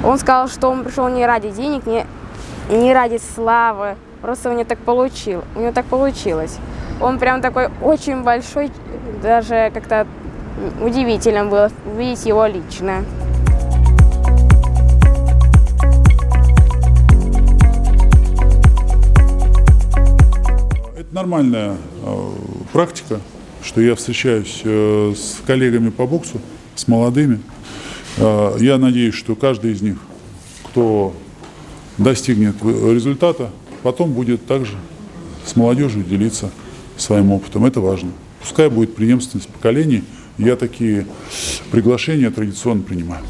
Он сказал, что он пришел не ради денег, не ради славы, просто у него так получилось. Он прям такой очень большой, даже как-то удивительно было увидеть его лично. Это нормальная практика, что я встречаюсь с коллегами по боксу, с молодыми. Я надеюсь, что каждый из них, кто достигнет результата, потом будет также с молодежью делиться своим опытом. Это важно. Пускай будет преемственность поколений. Я такие приглашения традиционно принимаю.